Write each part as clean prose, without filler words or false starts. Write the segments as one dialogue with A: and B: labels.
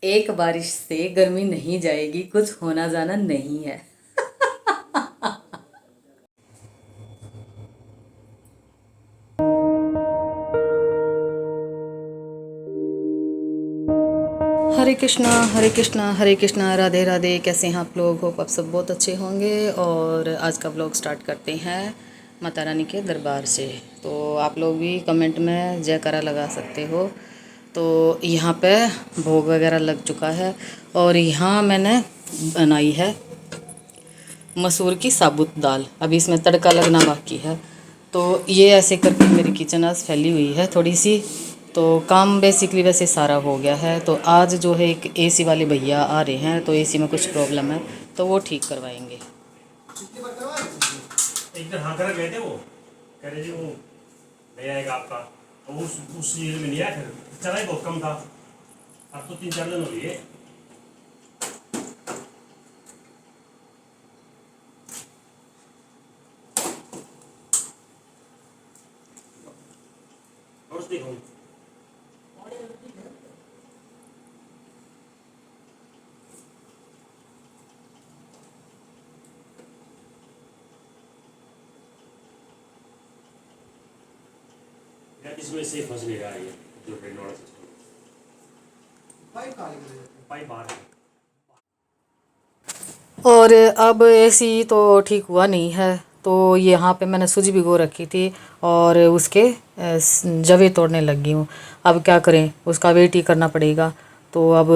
A: एक बारिश से गर्मी नहीं जाएगी, कुछ होना जाना नहीं है। हरे कृष्णा हरे कृष्णा हरे कृष्णा, राधे राधे। कैसे हैं आप लोग? होप आप सब बहुत अच्छे होंगे। और आज का ब्लॉग स्टार्ट करते हैं माता रानी के दरबार से। तो आप लोग भी कमेंट में जयकारा लगा सकते हो। तो यहाँ पे भोग वगैरह लग चुका है और यहाँ मैंने बनाई है मसूर की साबुत दाल। अभी इसमें तड़का लगना बाकी है। तो ये ऐसे करके मेरी किचन आज फैली हुई है थोड़ी सी। तो काम बेसिकली वैसे सारा हो गया है। तो आज जो है एक एसी वाले भैया आ रहे हैं, तो एसी में कुछ प्रॉब्लम है तो वो ठीक करवाएंगे।
B: एक दिन हाँ करा गए थे, वो कह रहे जी वो ले आएगा आपका। तो उस चीज में नहीं आया, फिर चला ही बहुत कम था। अब तो 3-4 दिन हो गए। और देखो यार, इसमें से फंस नहीं रहा है ये जो पेनोड़ा सिस्टम। पाइप बाहर है।
A: और अब एसी तो ठीक हुआ नहीं है। तो यहाँ पे मैंने सूजी भिगो रखी थी और उसके जवे तोड़ने लगी हूँ। अब क्या करें, उसका वेट ही करना पड़ेगा। तो अब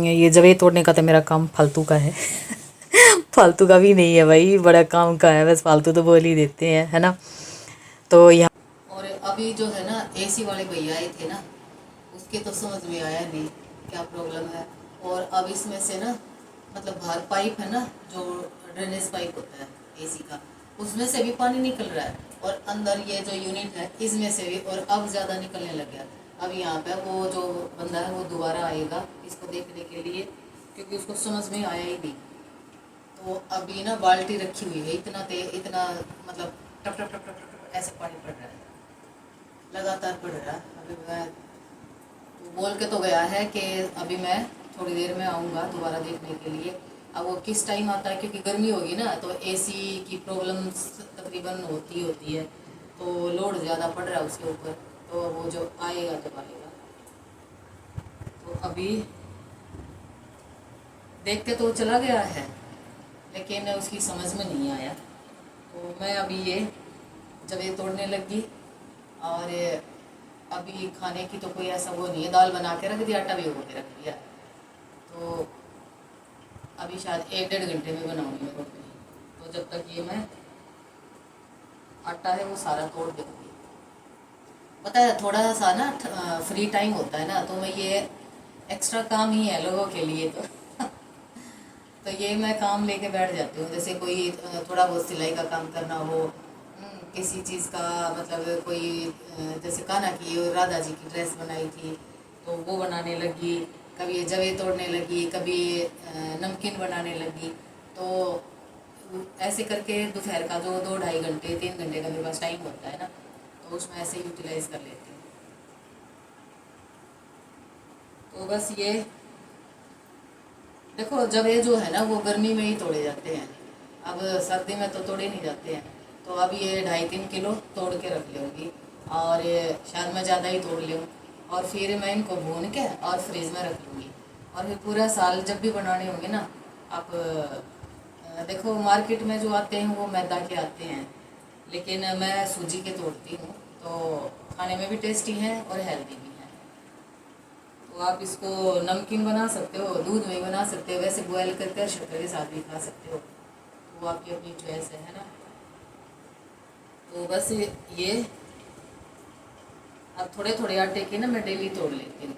A: ये जवे तोड़ने का तो मेरा काम फालतू का है। फालतू का भी नहीं है भाई, बड़ा काम का है। बस फालतू तो बोल ही देते हैं, है ना। तो यहाँ और अभी जो है ना एसी वाले भैया आए थे ना, उसके तो समझ में आया नहीं क्या प्रॉब्लम है। और अब इसमें से ना मतलब बाहर पाइप है ना, जो ड्रेनेज पाइप होता है एसी का, उसमें से भी पानी निकल रहा है। और अंदर ये जो यूनिट है इसमें से भी, और अब ज़्यादा निकलने लग गया। अब यहाँ पे वो जो बंदा है वो दोबारा आएगा इसको देखने के लिए, क्योंकि उसको समझ में आया ही नहीं। तो अभी ना बाल्टी रखी हुई है, इतना मतलब टप टप टप टप टप ऐसे पानी पड़ रहा है, लगातार पड़ रहा है। अभी मैं तो बोल के तो गया है कि अभी मैं थोड़ी देर में आऊँगा दोबारा देखने के लिए। अब वो किस टाइम आता है, क्योंकि गर्मी होगी ना तो एसी की प्रॉब्लम तकरीबन होती है। तो लोड ज़्यादा पड़ रहा है उसके ऊपर। तो वो जो आएगा जब आएगा, तो अभी देख के तो चला गया है, लेकिन उसकी समझ में नहीं आया। तो मैं अभी ये जब ये तोड़ने लगी, और अभी खाने की तो कोई ऐसा वो नहीं है। दाल बना के रख दिया, आटा भी भिगो के रख दिया। तो अभी शायद 1-1.5 घंटे में बनाऊंगी मैं रोटी। तो जब तक ये मैं आटा है वो सारा तोड़ दूँगी। पता है थोड़ा सा ना फ्री टाइम होता है ना, तो मैं ये एक्स्ट्रा काम ही है लोगों के लिए। तो ये मैं काम लेके बैठ जाती हूँ। जैसे कोई थोड़ा बहुत सिलाई का काम करना हो, किसी चीज़ का मतलब कोई जैसे कान्हा की और राधा जी की ड्रेस बनाई थी तो वो बनाने लगी, कभी ये जवे तोड़ने लगी, कभी नमकीन बनाने लगी। तो ऐसे करके दोपहर का जो 2-2.5 घंटे 3 घंटे का मेरे पास टाइम होता है ना, तो उसमें ऐसे यूटिलाइज कर लेती हूँ। तो बस ये देखो, जब ये जो है ना वो गर्मी में ही तोड़े जाते हैं। अब सर्दी में तो तोड़े नहीं जाते हैं। तो अब ये 2.5-3 किलो तोड़ के रख लूँगी, और ये शायद मैं ज़्यादा ही तोड़ लूँ। और फिर मैं इनको भून के और फ्रिज में रख लूँगी। और फिर पूरा साल जब भी बनाने होंगे ना, आप देखो मार्केट में जो आते हैं वो मैदा के आते हैं, लेकिन मैं सूजी के तोड़ती हूँ। तो खाने में भी टेस्टी हैं और हेल्दी भी हैं। तो आप इसको नमकीन बना सकते हो, दूध में बना सकते हो, वैसे बॉयल करके शक्कर के साथ भी खा सकते हो। तो वो आपकी अपनी चॉइस है ना। तो बस ये अब थोड़े थोड़े आटे के ना मैं डेली तोड़ लेती हूँ।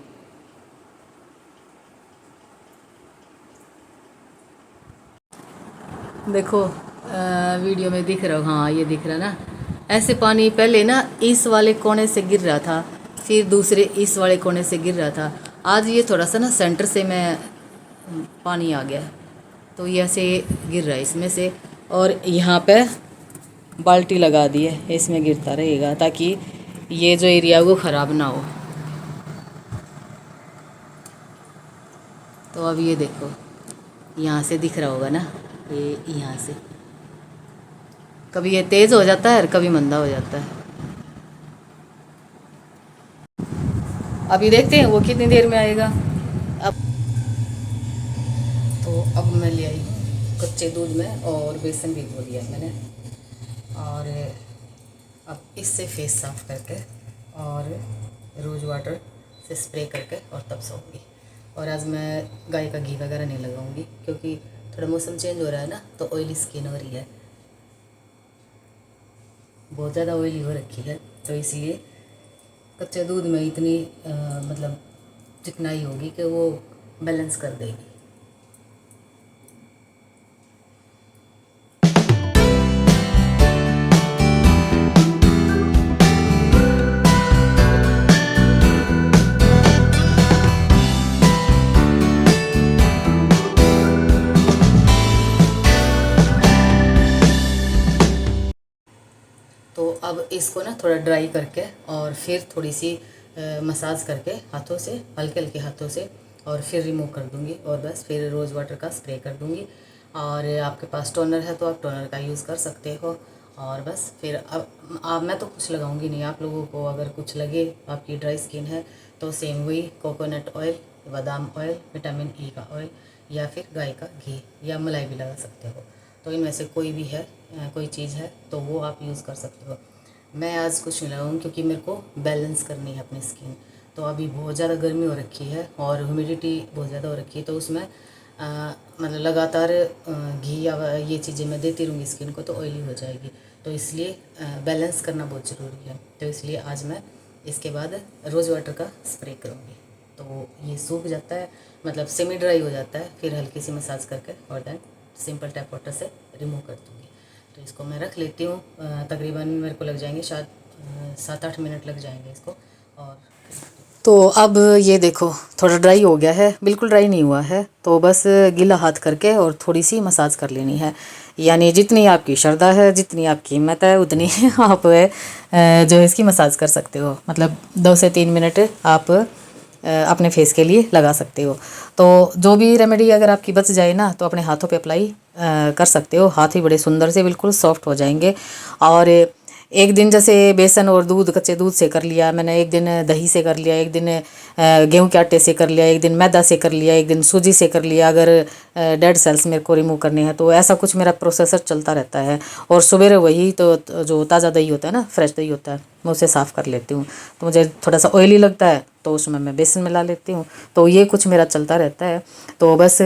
A: देखो वीडियो में दिख रहा हो, हाँ ये दिख रहा ना। ऐसे पानी पहले ना इस वाले कोने से गिर रहा था, फिर दूसरे इस वाले कोने से गिर रहा था। आज ये थोड़ा सा ना सेंटर से मैं पानी आ गया, तो ये ऐसे गिर रहा है इसमें से। और यहाँ पे बाल्टी लगा दी है, इसमें गिरता रहेगा ताकि ये जो एरिया है वो ख़राब ना हो। तो अब ये देखो, यहाँ से दिख रहा होगा ना, ये यहाँ से कभी ये तेज़ हो जाता है और कभी मंदा हो जाता है। अभी देखते हैं वो कितनी देर में आएगा। अब तो अब मैं ले आई हूँ कच्चे दूध में और बेसन भी धो लिया मैंने, और अब इससे फेस साफ करके और रोज़ वाटर से स्प्रे करके और तब सोऊंगी। और आज मैं गाय का घी वगैरह नहीं लगाऊंगी क्योंकि थोड़ा मौसम चेंज हो रहा है ना, तो ऑयली स्किन हो रही है, बहुत ज़्यादा ऑयली हो रखी है, तो इसलिए कच्चे दूध में इतनी मतलब चिकनाई होगी कि वो बैलेंस कर देगी। तो अब इसको ना थोड़ा ड्राई करके और फिर थोड़ी सी मसाज करके हाथों से, हल्के हल्के हाथों से, और फिर रिमूव कर दूंगी, और बस फिर रोज़ वाटर का स्प्रे कर दूंगी। और आपके पास टोनर है तो आप टोनर का यूज़ कर सकते हो। और बस फिर अब मैं तो कुछ लगाऊंगी नहीं, आप लोगों को अगर कुछ लगे, आपकी ड्राई स्किन है तो सेम वही कोकोनट ऑयल, बादाम ऑयल, विटामिन ई का ऑयल, या फिर गाय का घी या मलाई भी लगा सकते हो। तो इनमें से कोई भी है, कोई चीज़ है तो वो आप यूज़ कर सकते हो। मैं आज कुछ नहीं लगाऊंगी क्योंकि मेरे को बैलेंस करनी है अपनी स्किन। तो अभी बहुत ज़्यादा गर्मी हो रखी है और ह्यूमिडिटी बहुत ज़्यादा हो रखी है, तो उसमें मतलब लगातार घी या ये चीज़ें मैं देती रहूँगी स्किन को तो ऑयली हो जाएगी। तो इसलिए बैलेंस करना बहुत ज़रूरी है। तो इसलिए आज मैं इसके बाद रोज़ वाटर का स्प्रे करूँगी, तो ये सूख जाता है, मतलब सेमी ड्राई हो जाता है, फिर हल्की सी मसाज करके और देन सिंपल टैप वाटर से रिमूव कर दूँगी। तो इसको मैं रख लेती हूँ, तकरीबन मेरे को लग जाएंगे शायद 7-8 मिनट लग जाएंगे इसको। और तो अब ये देखो थोड़ा ड्राई हो गया है, बिल्कुल ड्राई नहीं हुआ है, तो बस गीला हाथ करके और थोड़ी सी मसाज कर लेनी है। यानी जितनी आपकी श्रद्धा है, जितनी आपकी हिम्मत है, उतनी आप जो है इसकी मसाज कर सकते हो। मतलब 2 से 3 मिनट आप अपने फेस के लिए लगा सकते हो। तो जो भी रेमेडी अगर आपकी बच जाए ना, तो अपने हाथों पे अप्लाई कर सकते हो। हाथ ही बड़े सुंदर से बिल्कुल सॉफ्ट हो जाएंगे। और एक दिन जैसे बेसन और दूध, कच्चे दूध से कर लिया मैंने, एक दिन दही से कर लिया, एक दिन गेहूं के आटे से कर लिया, एक दिन मैदा से कर लिया, एक दिन सूजी से कर लिया, अगर डेड सेल्स मेरे को रिमूव करने हैं तो ऐसा कुछ मेरा प्रोसेसर चलता रहता है। और सवेरे वही तो जो ताज़ा दही होता है ना, फ्रेश दही होता है, मैं उसे साफ़ कर लेती हूँ। तो मुझे थोड़ा सा ऑयली लगता है तो उसमें मैं बेसन मिला लेती हूँ। तो ये कुछ मेरा चलता रहता है। तो बस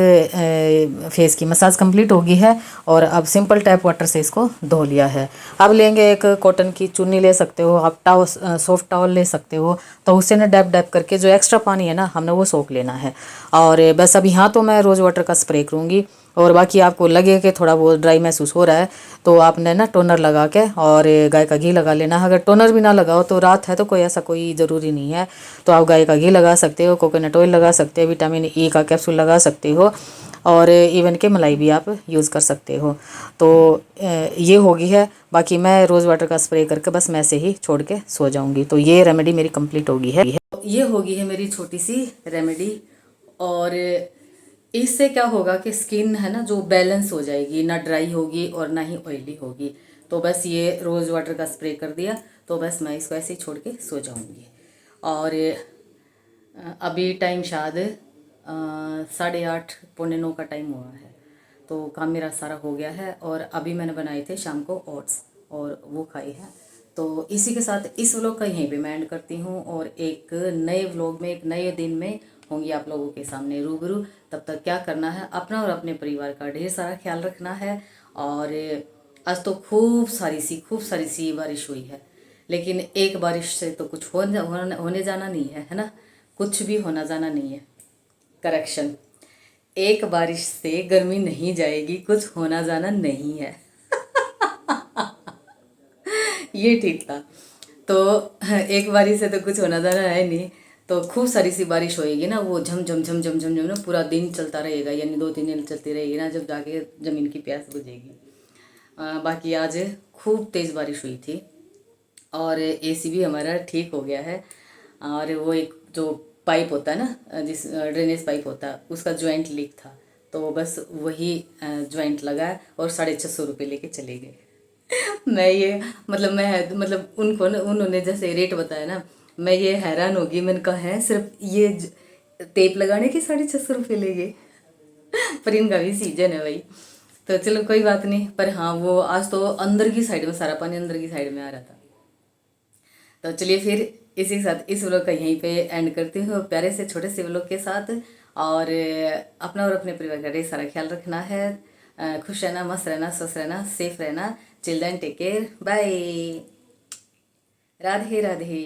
A: फेस की मसाज कंप्लीट होगी है, और अब सिंपल टैप वाटर से इसको धो लिया है। अब लेंगे एक कॉटन की चुन्नी ले सकते हो आप, सॉफ्ट टॉवल ले सकते हो, तो उससे ना डैप डैप करके जो एक्स्ट्रा पानी है ना, हमने वो सोख लेना है। और बस अब यहाँ तो मैं रोज़ वाटर का स्प्रे करूँगी, और बाकी आपको लगे कि थोड़ा बहुत ड्राई महसूस हो रहा है तो आपने ना टोनर लगा के और गाय का घी लगा लेना। अगर टोनर भी ना लगाओ तो रात है तो कोई ऐसा कोई ज़रूरी नहीं है, तो आप गाय का घी लगा सकते हो, कोकोनट ऑयल लगा सकते हो, विटामिन ई का कैप्सूल लगा सकते हो, और इवन के मलाई भी आप यूज़ कर सकते हो। तो ये होगी है। बाकी मैं रोज़ वाटर का स्प्रे करके बस मैं ऐसे ही छोड़ के सो जाऊँगी। तो ये रेमेडी मेरी कंप्लीट होगी है। ये होगी है मेरी छोटी सी रेमेडी। और इससे क्या होगा कि स्किन है ना जो बैलेंस हो जाएगी, ना ड्राई होगी और ना ही ऑयली होगी। तो बस ये रोज़ वाटर का स्प्रे कर दिया तो बस मैं इसको ऐसे ही छोड़ के सो जाऊँगी। और अभी टाइम शायद 8:30 पौने 9 का टाइम हुआ है, तो काम मेरा सारा हो गया है। और अभी मैंने बनाए थे शाम को ओट्स और वो खाए हैं। तो इसी के साथ इस व्लॉग का यहीं पे मैं एंड करती हूँ, और एक नए व्लॉग में, एक नए दिन में होंगी आप लोगों के सामने रूबरू। तब तक क्या करना है, अपना और अपने परिवार का ढेर सारा ख्याल रखना है। और आज तो खूब सारी सी बारिश हुई है, लेकिन एक बारिश से तो कुछ होने जाना नहीं है ना, कुछ भी होना जाना नहीं है। करेक्शन, एक बारिश से गर्मी नहीं जाएगी, कुछ होना जाना नहीं है। ये ठीक था। तो एक बारिश से तो कुछ होना जाना है नहीं, तो खूब सारी सी बारिश होएगी ना, वो झम झम झम झम झम झम ना पूरा दिन चलता रहेगा, यानी 2-3 दिन चलती रहेगी ना, जब जाके ज़मीन की प्यास बुझेगी। बाकी आज खूब तेज़ बारिश हुई थी, और एसी भी हमारा ठीक हो गया है। और वो एक जो पाइप होता है ना, जिस ड्रेनेज पाइप होता है उसका जॉइंट लीक था, तो बस वही जॉइंट लगा और 650 रुपये लेके चले गए। मैं ये मतलब उनको ना, उन्होंने जैसे रेट बताया ना, मैं ये हैरान होगी। मैंने कहा है सिर्फ ये टेप लगाने के 650 रुपये ले गए। पर इनका भी सीजन है भाई, तो चलो कोई बात नहीं। पर हाँ, वो आज तो अंदर की साइड में सारा पानी अंदर की साइड में आ रहा था। तो चलिए फिर इसी के साथ इस व्लॉग का यहीं पे एंड करती हूँ, प्यारे से छोटे से व्लॉग के साथ। और अपना और अपने परिवार का ढेर सारा ख्याल रखना है। खुश रहना, मस्त रहना, स्वस्थ रहना, सेफ रहना। Children take care, bye, Radhe Radhe.